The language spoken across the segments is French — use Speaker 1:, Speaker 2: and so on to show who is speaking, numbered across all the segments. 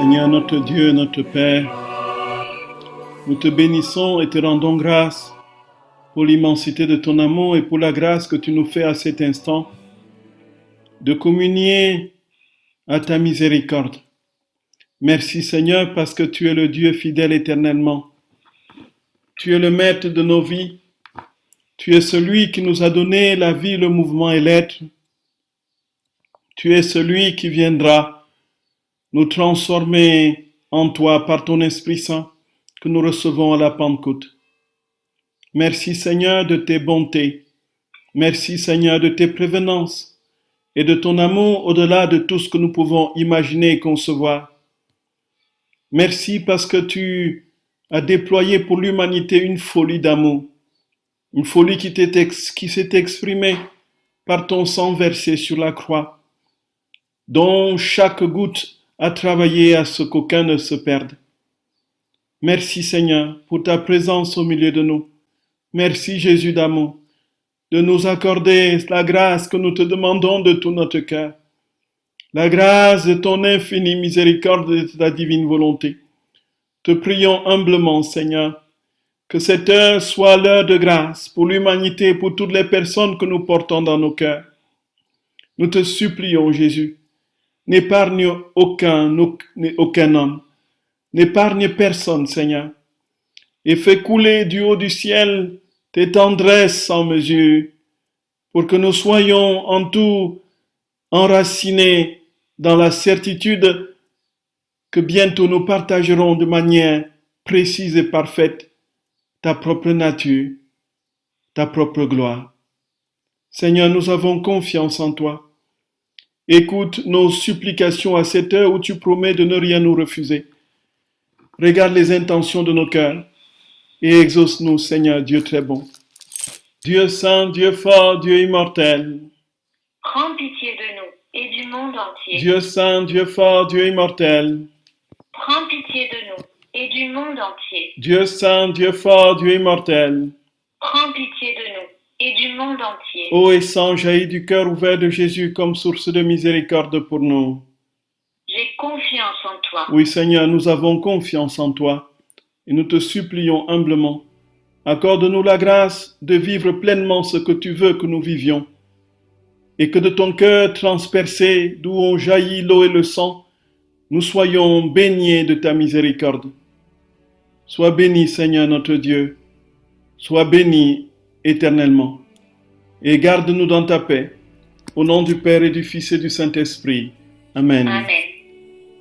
Speaker 1: Seigneur notre Dieu, notre Père, nous te bénissons et te rendons grâce pour l'immensité de ton amour et pour la grâce que tu nous fais à cet instant de communier à ta miséricorde. Merci Seigneur parce que tu es le Dieu fidèle éternellement. Tu es le maître de nos vies. Tu es celui qui nous a donné la vie, le mouvement et l'être. Tu es celui qui viendra nous transformer en toi par ton Esprit Saint que nous recevons à la Pentecôte. Merci Seigneur de tes bontés. Merci Seigneur de tes prévenances et de ton amour au-delà de tout ce que nous pouvons imaginer et concevoir. Merci parce que tu as déployé pour l'humanité une folie d'amour, une folie qui s'est exprimée par ton sang versé sur la croix, dont chaque goutte a travaillé à ce qu'aucun ne se perde. Merci Seigneur pour ta présence au milieu de nous. Merci Jésus d'amour de nous accorder la grâce que nous te demandons de tout notre cœur. La grâce de ton infinie miséricorde et de ta divine volonté. Te prions humblement, Seigneur, que cette heure soit l'heure de grâce pour l'humanité et pour toutes les personnes que nous portons dans nos cœurs. Nous te supplions, Jésus, n'épargne aucun homme, n'épargne personne, Seigneur, et fais couler du haut du ciel tes tendresses sans mesure, pour que nous soyons en tout enracinés dans la certitude que bientôt nous partagerons de manière précise et parfaite ta propre nature, ta propre gloire. Seigneur, nous avons confiance en toi. Écoute nos supplications à cette heure où tu promets de ne rien nous refuser. Regarde les intentions de nos cœurs et exauce-nous, Seigneur, Dieu très bon. Dieu saint, Dieu fort, Dieu immortel.
Speaker 2: Prends pitié de nous et du monde entier.
Speaker 1: Dieu saint, Dieu fort, Dieu immortel.
Speaker 2: Prends pitié de nous et du monde entier.
Speaker 1: Dieu saint, Dieu fort, Dieu immortel.
Speaker 2: Prends pitié de nous et du monde entier.
Speaker 1: Ô et sang jaillit du cœur ouvert de Jésus comme source de miséricorde pour nous.
Speaker 2: J'ai confiance en toi.
Speaker 1: Oui Seigneur, nous avons confiance en toi et nous te supplions humblement. Accorde-nous la grâce de vivre pleinement ce que tu veux que nous vivions et que de ton cœur transpercé d'où ont jailli l'eau et le sang, nous soyons baignés de ta miséricorde. Sois béni, Seigneur notre Dieu. Sois béni éternellement. Et garde-nous dans ta paix. Au nom du Père et du Fils et du Saint-Esprit. Amen.
Speaker 2: Amen.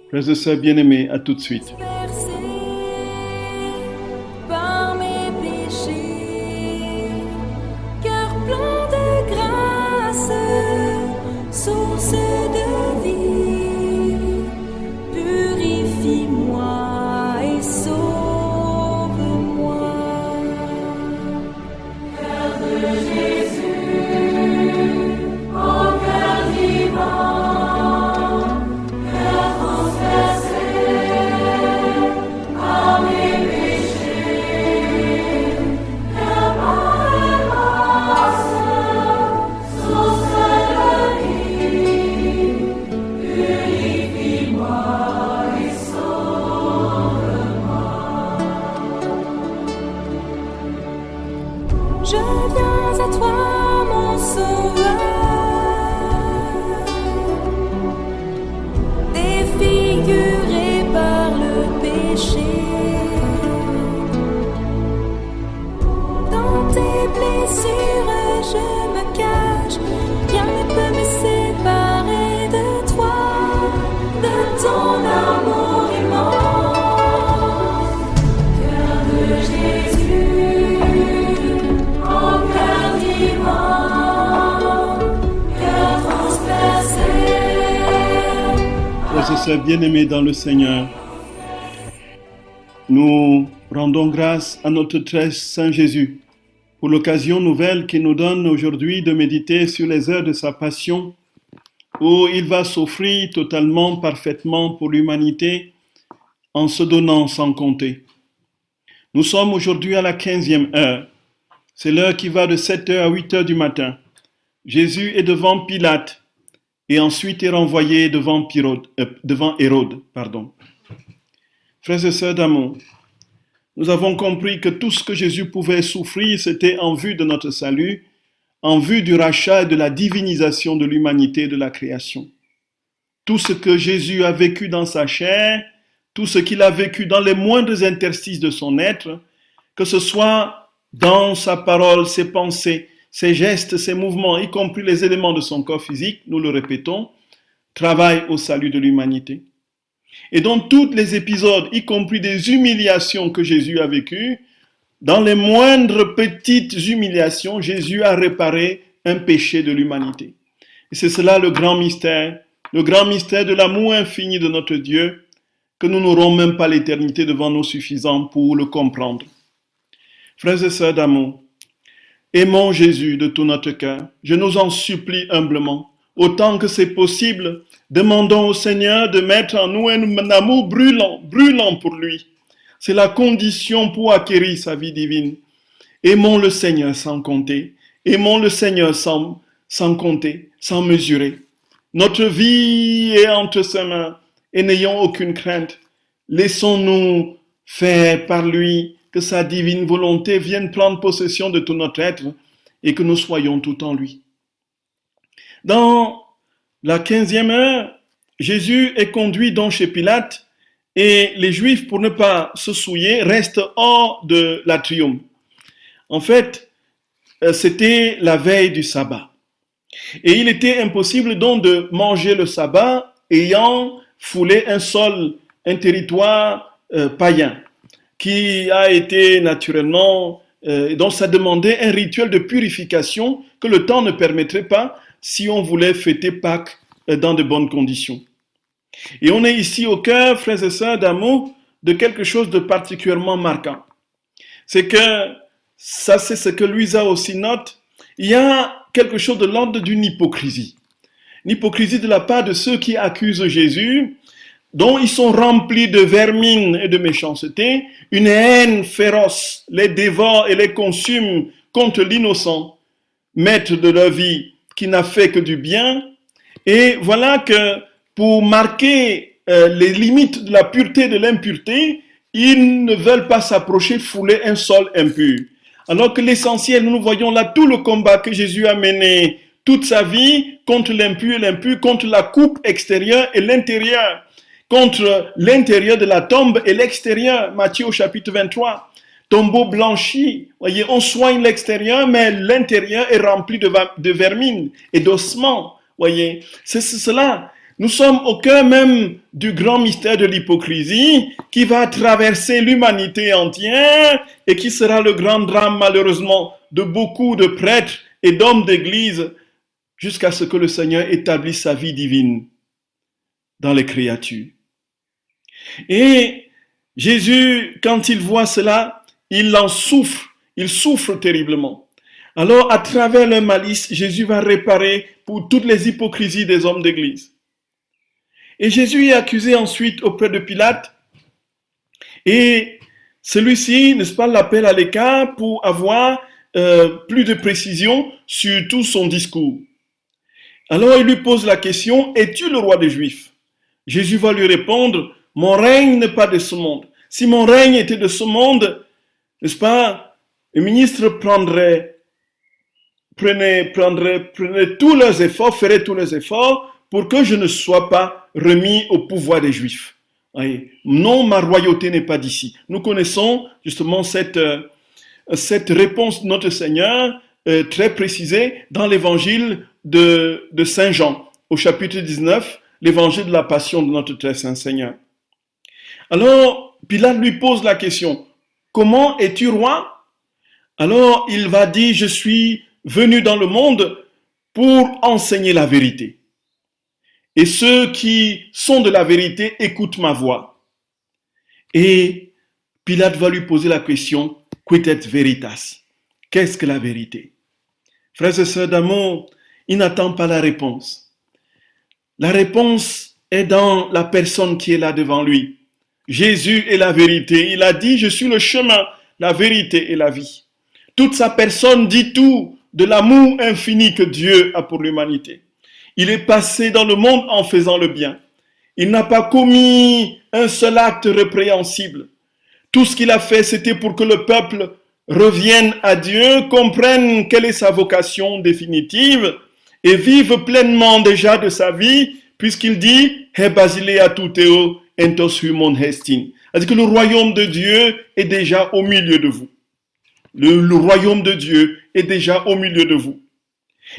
Speaker 1: Frères et sœurs bien-aimés, à tout de suite.
Speaker 3: Par mes péchés, cœur plein de grâce, source de vie, purifie-moi et sauve-moi. Cœur de Jésus, ô cœur divin, cœur transpercé par mes péchés, cœur plein de grâce, source de vie, purifie-moi et sauve-moi. Je viens à toi, mon sauveur, défiguré par le péché. Dans tes blessures, je me cache, rien ne peut me séparer de toi, de ton amour immense. Cœur de Jésus, ô cœur divin, cœur transpercé.
Speaker 1: Frères et sœurs bien-aimés dans le Seigneur, nous rendons grâce à notre très Saint Jésus pour l'occasion nouvelle qu'il nous donne aujourd'hui de méditer sur les heures de sa passion où il va s'offrir totalement, parfaitement pour l'humanité en se donnant sans compter. Nous sommes aujourd'hui à la 15e heure. C'est l'heure qui va de 7h à 8h du matin. Jésus est devant Pilate et ensuite est renvoyé devant Hérode. Frères et sœurs d'amour, nous avons compris que tout ce que Jésus pouvait souffrir, c'était en vue de notre salut, en vue du rachat et de la divinisation de l'humanité et de la création. Tout ce que Jésus a vécu dans sa chair, tout ce qu'il a vécu dans les moindres interstices de son être, que ce soit dans sa parole, ses pensées, ses gestes, ses mouvements, y compris les éléments de son corps physique, nous le répétons, travaillent au salut de l'humanité. Et dans tous les épisodes, y compris des humiliations que Jésus a vécues, dans les moindres petites humiliations, Jésus a réparé un péché de l'humanité. Et c'est cela le grand mystère de l'amour infini de notre Dieu, que nous n'aurons même pas l'éternité devant nous suffisante pour le comprendre. Frères et sœurs d'amour, aimons Jésus de tout notre cœur. Je nous en supplie humblement. Autant que c'est possible, demandons au Seigneur de mettre en nous un amour brûlant pour lui. C'est la condition pour acquérir sa vie divine. Aimons le Seigneur sans compter. Aimons le Seigneur sans compter, sans mesurer. Notre vie est entre ses mains et n'ayons aucune crainte. Laissons-nous faire par lui, que sa divine volonté vienne prendre possession de tout notre être et que nous soyons tout en lui. Dans la 15e heure, Jésus est conduit donc chez Pilate et les Juifs, pour ne pas se souiller, restent hors de l'atrium. En fait, c'était la veille du sabbat. Et il était impossible donc de manger le sabbat ayant foulé un territoire païen, qui a été naturellement, donc ça demandait un rituel de purification que le temps ne permettrait pas si on voulait fêter Pâques dans de bonnes conditions. Et on est ici au cœur, frères et sœurs d'amour, de quelque chose de particulièrement marquant. C'est que, ça c'est ce que Luisa aussi note, il y a quelque chose de l'ordre d'une hypocrisie. Une hypocrisie de la part de ceux qui accusent Jésus, dont ils sont remplis de vermine et de méchanceté, une haine féroce les dévore et les consume contre l'innocent, maître de leur vie, qui n'a fait que du bien. Et voilà que pour marquer les limites de la pureté et de l'impureté, ils ne veulent pas s'approcher, fouler un sol impur. Alors que l'essentiel, nous voyons là tout le combat que Jésus a mené toute sa vie contre l'impur et l'impur, contre la coupe extérieure et l'intérieur, contre l'intérieur de la tombe et l'extérieur. Matthieu au chapitre 23. Tombeau blanchi, voyez, on soigne l'extérieur, mais l'intérieur est rempli de vermine et d'ossements, voyez. C'est cela. Nous sommes au cœur même du grand mystère de l'hypocrisie qui va traverser l'humanité entière et qui sera le grand drame, malheureusement, de beaucoup de prêtres et d'hommes d'église jusqu'à ce que le Seigneur établisse sa vie divine dans les créatures. Et Jésus, quand il voit cela, il en souffre, il souffre terriblement. Alors, à travers leur malice, Jésus va réparer pour toutes les hypocrisies des hommes d'église. Et Jésus est accusé ensuite auprès de Pilate. Et celui-ci, n'est-ce pas, l'appelle à l'écart pour avoir plus de précision sur tout son discours. Alors, il lui pose la question, es-tu le roi des Juifs? Jésus va lui répondre, mon règne n'est pas de ce monde. Si mon règne était de ce monde, n'est-ce pas, le ministre prendrait tous leurs efforts, ferait tous les efforts pour que je ne sois pas remis au pouvoir des Juifs. Voyez, non, ma royauté n'est pas d'ici. Nous connaissons justement cette réponse de notre Seigneur très précisée dans l'évangile de Saint Jean, au chapitre 19, l'évangile de la passion de notre très saint Seigneur. Alors, Pilate lui pose la question, comment es-tu roi? Alors, il va dire, je suis venu dans le monde pour enseigner la vérité. Et ceux qui sont de la vérité écoutent ma voix. Et Pilate va lui poser la question, quid est veritas? Qu'est-ce que la vérité? Frères et sœurs d'amour, il n'attend pas la réponse. La réponse est dans la personne qui est là devant lui. Jésus est la vérité. Il a dit, je suis le chemin, la vérité et la vie. Toute sa personne dit tout de l'amour infini que Dieu a pour l'humanité. Il est passé dans le monde en faisant le bien. Il n'a pas commis un seul acte répréhensible. Tout ce qu'il a fait, c'était pour que le peuple revienne à Dieu, comprenne quelle est sa vocation définitive et vive pleinement déjà de sa vie, puisqu'il dit « He basilea tuteo entos humon hestin ». C'est-à-dire que le royaume de Dieu est déjà au milieu de vous. Le royaume de Dieu est déjà au milieu de vous.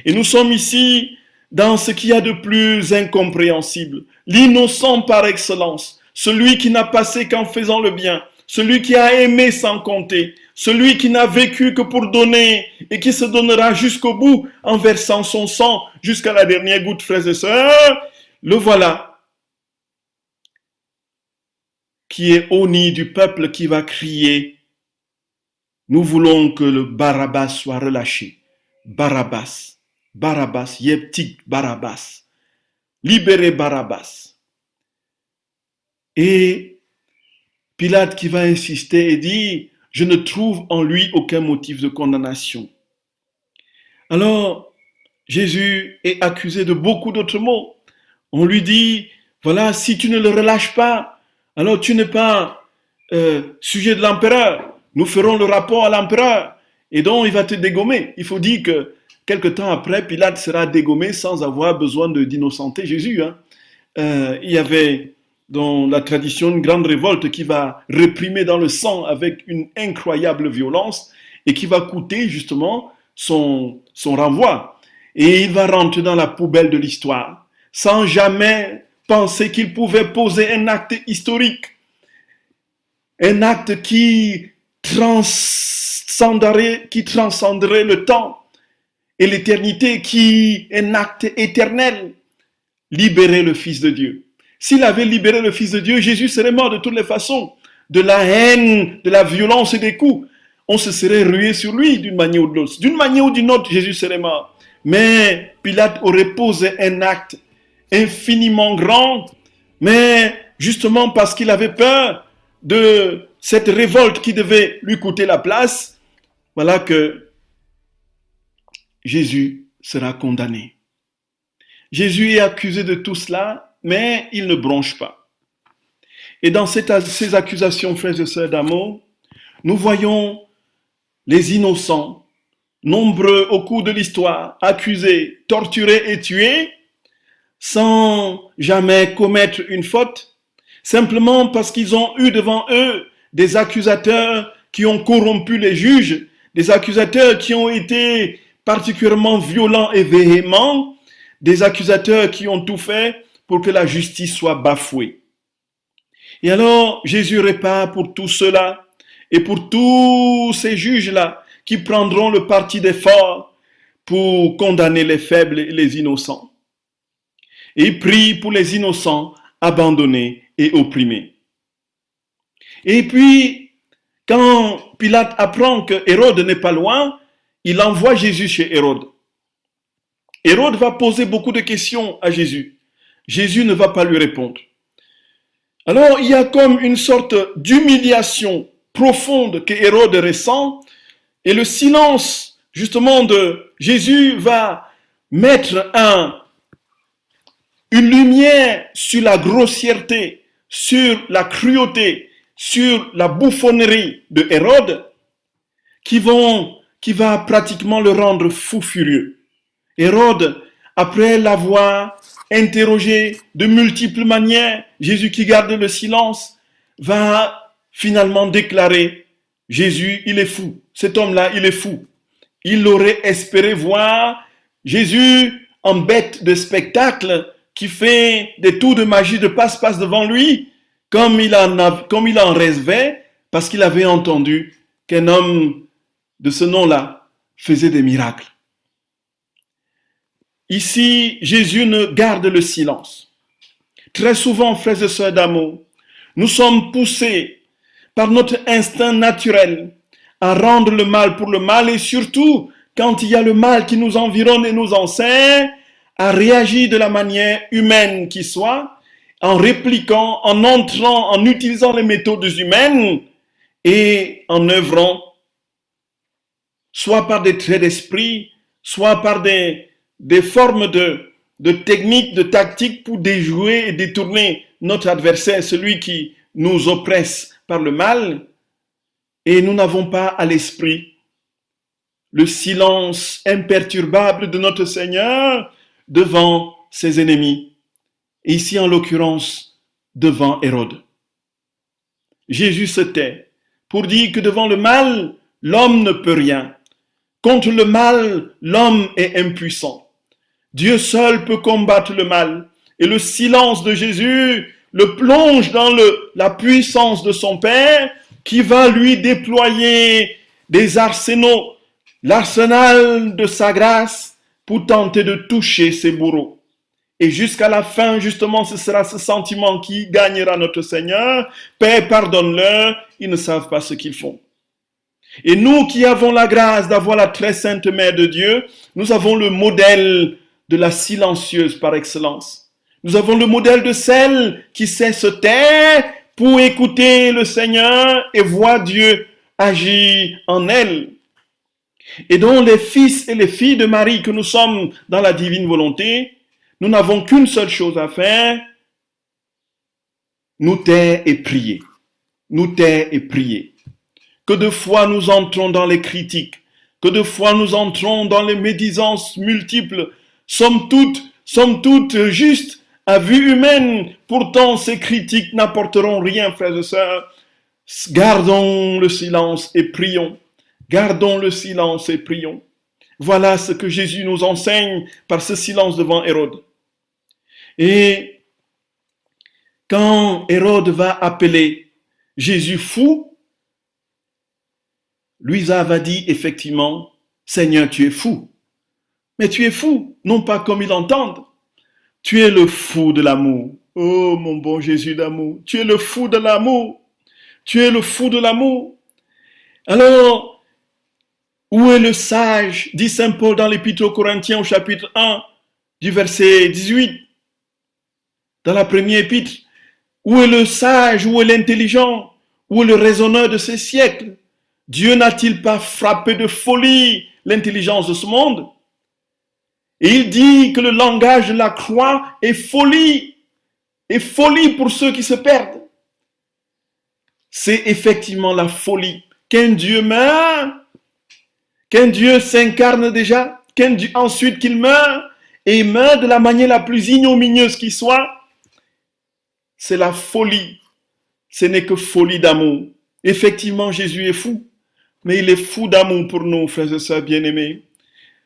Speaker 1: Et nous sommes ici dans ce qu'il y a de plus incompréhensible. L'innocent par excellence, celui qui n'a passé qu'en faisant le bien, celui qui a aimé sans compter, celui qui n'a vécu que pour donner et qui se donnera jusqu'au bout en versant son sang jusqu'à la dernière goutte, frères et sœurs, le voilà qui est au nid du peuple qui va crier « Nous voulons que le Barabbas soit relâché. Barabbas, Barabbas, Yeptik Barabbas. Libérez Barabbas. » Et Pilate qui va insister et dit « Je ne trouve en lui aucun motif de condamnation. » Alors, Jésus est accusé de beaucoup d'autres mots. On lui dit « Voilà, si tu ne le relâches pas, alors tu n'es pas sujet de l'empereur. Nous ferons le rapport à l'empereur. Et donc, il va te dégommer. » Il faut dire que quelque temps après, Pilate sera dégommé sans avoir besoin d'innocenter Jésus. Il y avait dans la tradition une grande révolte qui va réprimer dans le sang avec une incroyable violence et qui va coûter justement son renvoi. Et il va rentrer dans la poubelle de l'histoire sans jamais penser qu'il pouvait poser un acte historique, un acte qui transcenderait le temps et l'éternité, qui est un acte éternel, libérer le Fils de Dieu. S'il avait libéré le Fils de Dieu, Jésus serait mort de toutes les façons, de la haine, de la violence et des coups. On se serait rué sur lui d'une manière ou de l'autre. D'une manière ou d'une autre, Jésus serait mort. Mais Pilate aurait posé un acte infiniment grand, mais justement parce qu'il avait peur de cette révolte qui devait lui coûter la place, voilà que Jésus sera condamné. Jésus est accusé de tout cela, mais il ne bronche pas. Et dans ces accusations, frères et sœurs d'amour, nous voyons les innocents, nombreux au cours de l'histoire, accusés, torturés et tués, sans jamais commettre une faute, simplement parce qu'ils ont eu devant eux des accusateurs qui ont corrompu les juges, des accusateurs qui ont été particulièrement violents et véhéments, des accusateurs qui ont tout fait pour que la justice soit bafouée. Et alors, Jésus répare pour tout cela et pour tous ces juges-là qui prendront le parti des forts pour condamner les faibles et les innocents. Et il prie pour les innocents abandonnés et opprimés. Et puis, quand Pilate apprend que Hérode n'est pas loin, il envoie Jésus chez Hérode. Hérode va poser beaucoup de questions à Jésus. Jésus ne va pas lui répondre. Alors, il y a comme une sorte d'humiliation profonde que Hérode ressent, et le silence, justement, de Jésus va mettre une lumière sur la grossièreté, sur la cruauté, sur la bouffonnerie de Hérode, qui va pratiquement le rendre fou furieux. Hérode, après l'avoir interrogé de multiples manières, Jésus qui garde le silence, va finalement déclarer « Jésus, il est fou. Cet homme-là, il est fou. » Il aurait espéré voir Jésus en bête de spectacle qui fait des tours de magie de passe-passe devant lui, comme il en rêvait, parce qu'il avait entendu qu'un homme de ce nom-là faisait des miracles. Ici, Jésus ne garde le silence. Très souvent, frères et sœurs d'amour, nous sommes poussés par notre instinct naturel à rendre le mal pour le mal, et surtout, quand il y a le mal qui nous environne et nous enseigne, à réagir de la manière humaine qui soit, en répliquant, en entrant, en utilisant les méthodes humaines et en œuvrant, soit par des traits d'esprit, soit par des formes de techniques, de tactiques pour déjouer et détourner notre adversaire, celui qui nous oppresse par le mal, et nous n'avons pas à l'esprit le silence imperturbable de notre Seigneur devant ses ennemis, et ici en l'occurrence devant Hérode. Jésus se tait pour dire que devant le mal, l'homme ne peut rien. Contre le mal, l'homme est impuissant. Dieu seul peut combattre le mal. Et le silence de Jésus le plonge dans la puissance de son Père qui va lui déployer des arsenaux, l'arsenal de sa grâce pour tenter de toucher ses bourreaux. Et jusqu'à la fin, justement, ce sera ce sentiment qui gagnera notre Seigneur. Père, pardonne-leur, ils ne savent pas ce qu'ils font. Et nous qui avons la grâce d'avoir la très sainte Mère de Dieu, nous avons le modèle de la silencieuse par excellence. Nous avons le modèle de celle qui sait se taire pour écouter le Seigneur et voir Dieu agir en elle. Et donc les fils et les filles de Marie que nous sommes dans la divine volonté, nous n'avons qu'une seule chose à faire, nous taire et prier. Nous taire et prier. Que de fois nous entrons dans les critiques, que de fois nous entrons dans les médisances multiples, somme toute juste à vue humaine. Pourtant, ces critiques n'apporteront rien, frères et sœurs. Gardons le silence et prions. Gardons le silence et prions. Voilà ce que Jésus nous enseigne par ce silence devant Hérode. Et quand Hérode va appeler Jésus fou, Luisa va dire effectivement, Seigneur, tu es fou. Mais tu es fou, non pas comme ils l'entendent. Tu es le fou de l'amour. Oh mon bon Jésus d'amour, tu es le fou de l'amour. Tu es le fou de l'amour. Alors, où est le sage, dit saint Paul dans l'Épître aux Corinthiens au chapitre 1, du verset 18, dans la première épître. Où est le sage, où est l'intelligent, où est le raisonneur de ces siècles? Dieu n'a-t-il pas frappé de folie l'intelligence de ce monde? Et il dit que le langage de la croix est folie pour ceux qui se perdent. C'est effectivement la folie. Qu'un Dieu meurt, qu'un Dieu s'incarne déjà, ensuite qu'il meurt, et il meurt de la manière la plus ignominieuse qui soit, c'est la folie. Ce n'est que folie d'amour. Effectivement, Jésus est fou, mais il est fou d'amour pour nous, frères et sœurs bien-aimés.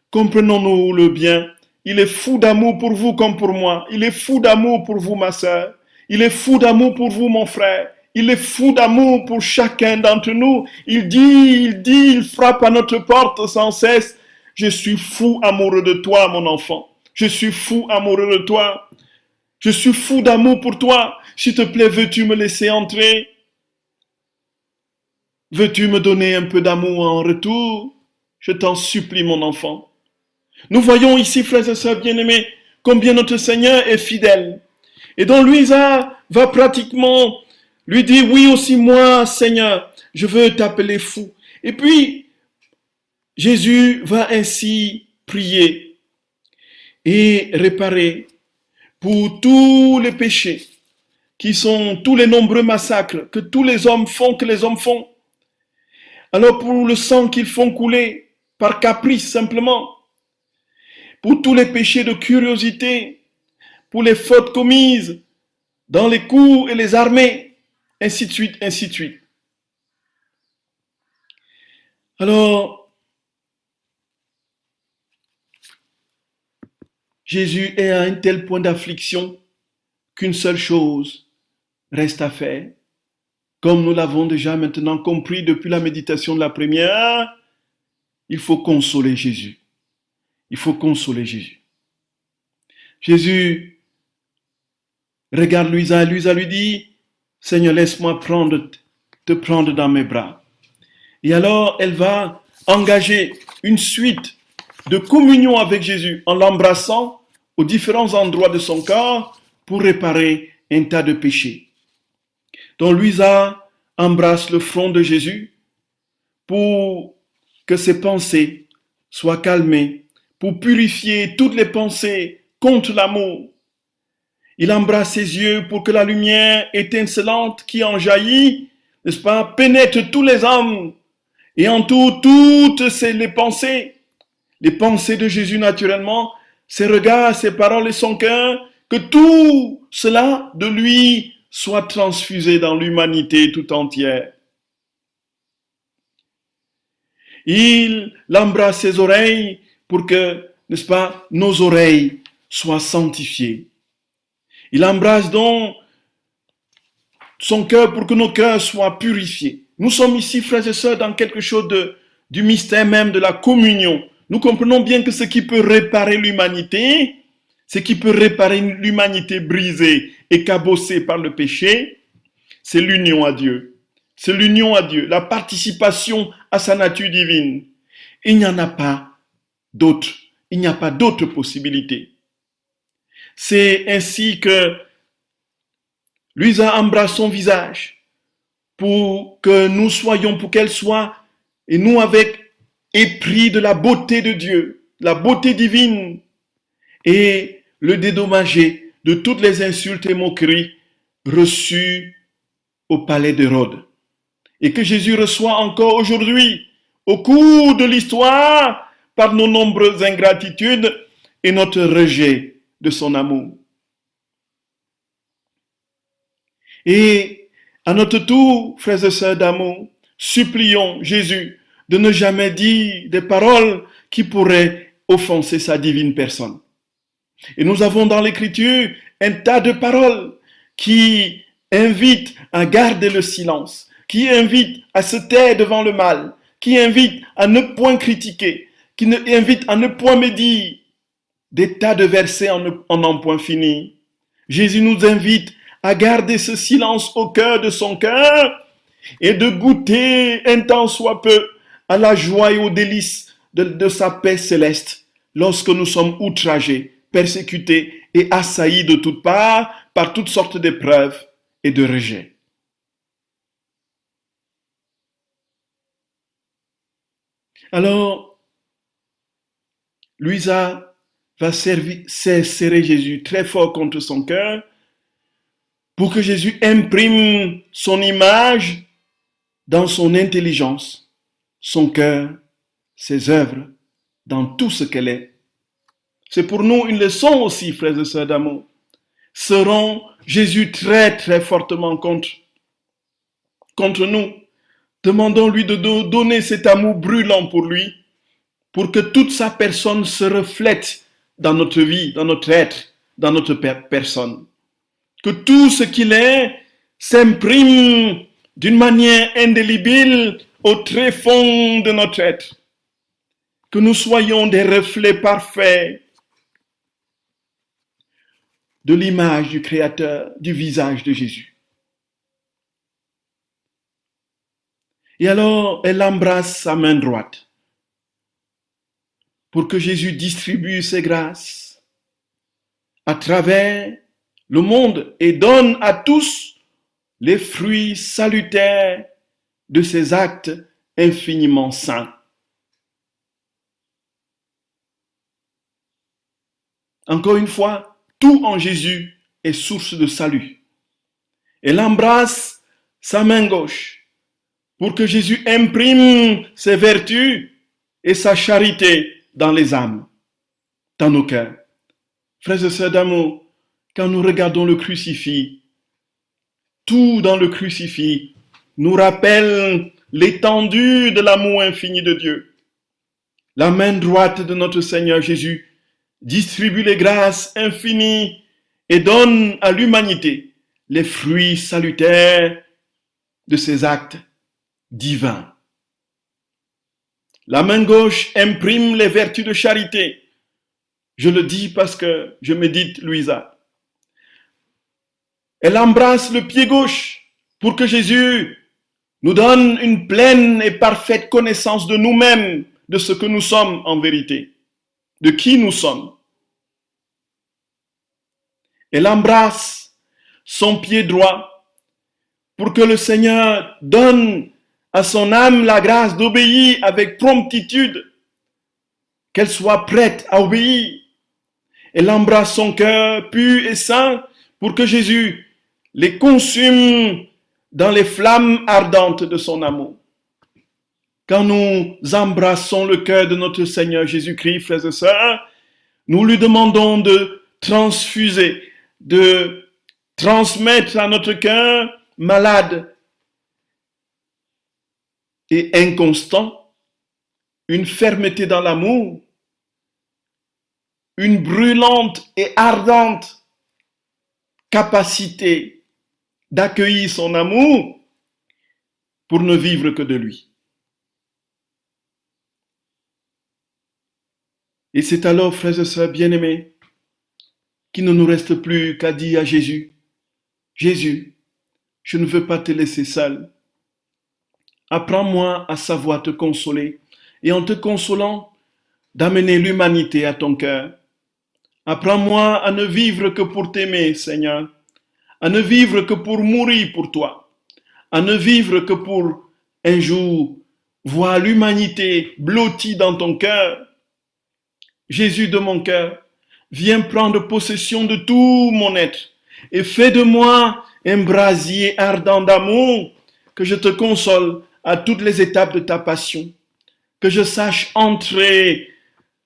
Speaker 1: Comprenons-nous le bien. Il est fou d'amour pour vous comme pour moi. Il est fou d'amour pour vous, ma sœur. Il est fou d'amour pour vous, mon frère. Il est fou d'amour pour chacun d'entre nous. Il frappe à notre porte sans cesse. Je suis fou amoureux de toi, mon enfant. Je suis fou amoureux de toi. Je suis fou d'amour pour toi. S'il te plaît, veux-tu me laisser entrer? Veux-tu me donner un peu d'amour en retour? Je t'en supplie, mon enfant. Nous voyons ici, frères et sœurs bien-aimés, combien notre Seigneur est fidèle. Et donc Luisa va pratiquement lui dire, oui aussi moi, Seigneur, je veux t'appeler fou. Et puis, Jésus va ainsi prier et réparer pour tous les péchés qui sont tous les nombreux massacres que tous les hommes font, que les hommes font. Alors pour le sang qu'ils font couler par caprice simplement, pour tous les péchés de curiosité, pour les fautes commises dans les cours et les armées, ainsi de suite, ainsi de suite. Alors, Jésus est à un tel point d'affliction qu'une seule chose reste à faire. Comme nous l'avons déjà maintenant compris depuis la méditation de la première, il faut consoler Jésus. Il faut consoler Jésus. Jésus regarde Luisa et Luisa lui dit, Seigneur, laisse-moi te prendre dans mes bras. Et alors, elle va engager une suite de communion avec Jésus en l'embrassant aux différents endroits de son corps pour réparer un tas de péchés. Donc Luisa embrasse le front de Jésus pour que ses pensées soient calmées, pour purifier toutes les pensées contre l'amour. Il embrasse ses yeux pour que la lumière étincelante qui en jaillit, n'est-ce pas, pénètre tous les hommes et entoure toutes les pensées de Jésus naturellement, ses regards, ses paroles et son cœur, que tout cela de lui soit transfusé dans l'humanité tout entière. Il embrasse ses oreilles pour que, n'est-ce pas, nos oreilles soient sanctifiées. Il embrasse donc son cœur pour que nos cœurs soient purifiés. Nous sommes ici, frères et sœurs, dans quelque chose du mystère même de la communion. Nous comprenons bien que ce qui peut réparer l'humanité, ce qui peut réparer l'humanité brisée et cabossée par le péché, c'est l'union à Dieu. C'est l'union à Dieu, la participation à sa nature divine. Il n'y en a pas d'autre. Il n'y a pas d'autre possibilité. C'est ainsi que Luisa embrasse son visage pour que nous soyons, pour qu'elle soit, et nous avec épris de la beauté de Dieu, la beauté divine, et le dédommager de toutes les insultes et moqueries reçues au palais d'Hérode. Et que Jésus reçoit encore aujourd'hui, au cours de l'histoire, par nos nombreuses ingratitudes et notre rejet de son amour. Et à notre tour, frères et sœurs d'amour, supplions Jésus de ne jamais dire des paroles qui pourraient offenser sa divine personne. Et nous avons dans l'Écriture un tas de paroles qui invitent à garder le silence, qui invitent à se taire devant le mal, qui invitent à ne point critiquer, qui invitent à ne point médire. Des tas de versets en n'en point fini. Jésus nous invite à garder ce silence au cœur de son cœur et de goûter un tant soit peu à la joie et aux délices de sa paix céleste lorsque nous sommes outragés, persécutés et assaillis de toutes parts par toutes sortes d'épreuves et de rejets. Alors, Luisa va serrer Jésus très fort contre son cœur pour que Jésus imprime son image dans son intelligence, son cœur, ses œuvres, dans tout ce qu'elle est. C'est pour nous une leçon aussi, frères et sœurs d'amour. Serrons Jésus très très fortement contre nous. Demandons-lui de donner cet amour brûlant pour lui, pour que toute sa personne se reflète dans notre vie, dans notre être, dans notre personne. Que tout ce qu'il est s'imprime d'une manière indélébile au tréfonds de notre être. Que nous soyons des reflets parfaits de l'image du Créateur, du visage de Jésus. Et alors, elle embrasse sa main droite pour que Jésus distribue ses grâces à travers le monde et donne à tous les fruits salutaires de ses actes infiniment saints. Encore une fois, tout en Jésus est source de salut. Elle embrasse sa main gauche pour que Jésus imprime ses vertus et sa charité dans les âmes, dans nos cœurs. Frères et sœurs d'amour, quand nous regardons le crucifix, tout dans le crucifix nous rappelle l'étendue de l'amour infini de Dieu. La main droite de notre Seigneur Jésus distribue les grâces infinies et donne à l'humanité les fruits salutaires de ses actes divins. La main gauche imprime les vertus de charité. Je le dis parce que je médite Luisa. Elle embrasse le pied gauche pour que Jésus nous donne une pleine et parfaite connaissance de nous-mêmes, de ce que nous sommes en vérité, de qui nous sommes. Elle embrasse son pied droit pour que le Seigneur donne à son âme la grâce d'obéir avec promptitude, qu'elle soit prête à obéir. Elle embrasse son cœur pur et saint pour que Jésus les consume dans les flammes ardentes de son amour. Quand nous embrassons le cœur de notre Seigneur Jésus-Christ, frères et sœurs, nous lui demandons de transfuser, de transmettre à notre cœur malade et inconstant une fermeté dans l'amour, une brûlante et ardente capacité d'accueillir son amour pour ne vivre que de lui. Et c'est alors, frères et sœurs bien-aimés, qu'il ne nous reste plus qu'à dire à Jésus, Jésus, je ne veux pas te laisser seul. Apprends-moi à savoir te consoler et en te consolant, d'amener l'humanité à ton cœur. Apprends-moi à ne vivre que pour t'aimer, Seigneur, à ne vivre que pour mourir pour toi, à ne vivre que pour un jour voir l'humanité blottie dans ton cœur. Jésus de mon cœur, viens prendre possession de tout mon être et fais de moi un brasier ardent d'amour, que je te console à toutes les étapes de ta passion, que je sache entrer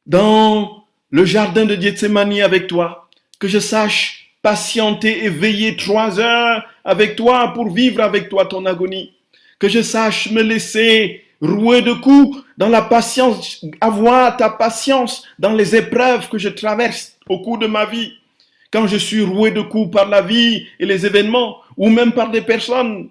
Speaker 1: dans le jardin de Gethsémani avec toi, que je sache patienter et veiller 3 heures avec toi pour vivre avec toi ton agonie, que je sache me laisser rouer de coups dans la patience, avoir ta patience dans les épreuves que je traverse au cours de ma vie, quand je suis roué de coups par la vie et les événements, ou même par des personnes.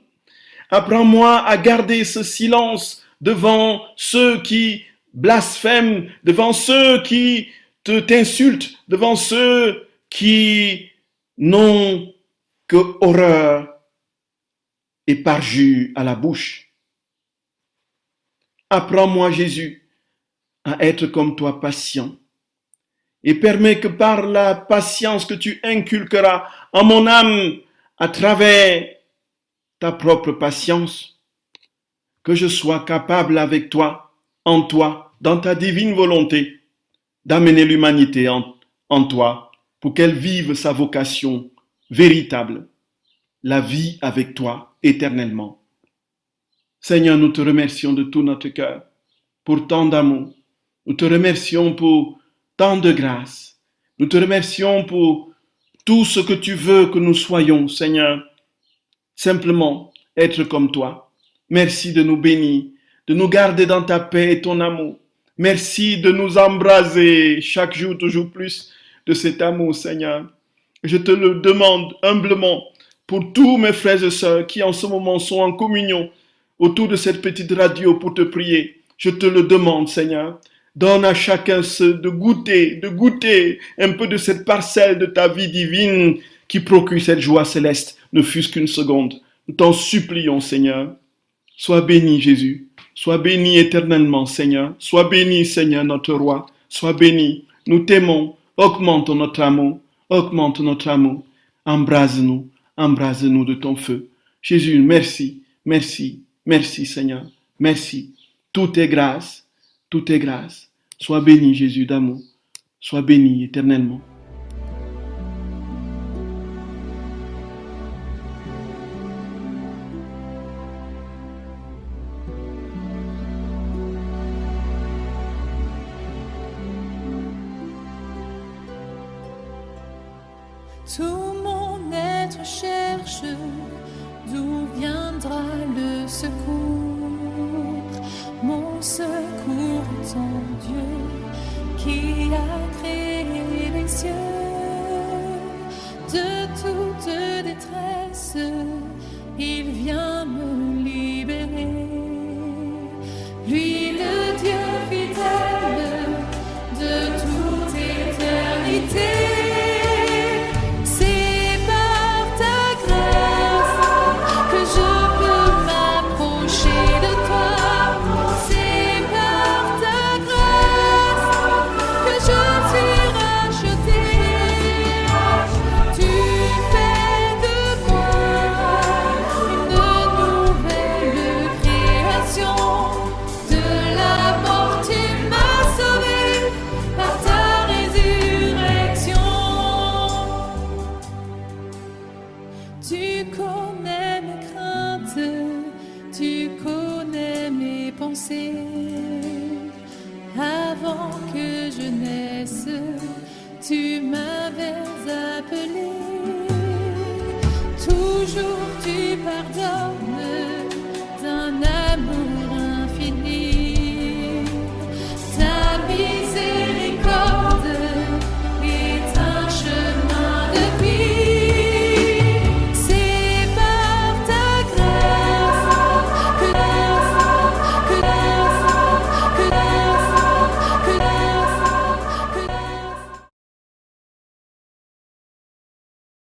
Speaker 1: Apprends-moi à garder ce silence devant ceux qui blasphèment, devant ceux qui t'insultent, devant ceux qui n'ont que horreur et parjure à la bouche. Apprends-moi, Jésus, à être comme toi patient et permets que par la patience que tu inculqueras en mon âme à travers ta propre patience, que je sois capable avec toi, en toi, dans ta divine volonté, d'amener l'humanité en toi pour qu'elle vive sa vocation véritable, la vie avec toi éternellement. Seigneur, nous te remercions de tout notre cœur pour tant d'amour. Nous te remercions pour tant de grâce. Nous te remercions pour tout ce que tu veux que nous soyons, Seigneur. Simplement être comme toi. Merci de nous bénir, de nous garder dans ta paix et ton amour. Merci de nous embraser chaque jour, toujours plus de cet amour, Seigneur. Je te le demande humblement pour tous mes frères et sœurs qui en ce moment sont en communion autour de cette petite radio pour te prier. Je te le demande, Seigneur. Donne à chacun de goûter un peu de cette parcelle de ta vie divine qui procure cette joie céleste, ne fût-ce qu'une seconde. Nous t'en supplions, Seigneur. Sois béni, Jésus. Sois béni éternellement, Seigneur. Sois béni, Seigneur, notre roi. Sois béni. Nous t'aimons. Augmente notre amour. Augmente notre amour. Embrase-nous. Embrase-nous de ton feu. Jésus, merci. Merci. Merci, Seigneur. Merci. Tout est grâce. Tout est grâce. Sois béni, Jésus d'amour. Sois béni éternellement.
Speaker 3: Tout mon être cherche d'où viendra le secours. Mon secours est en Dieu qui a créé les cieux. De toute détresse, il vient me libérer. Lui, le Dieu fidèle de toute éternité. connais mes craintes, tu connais mes pensées. Avant que je naisse, tu m'avais appelé.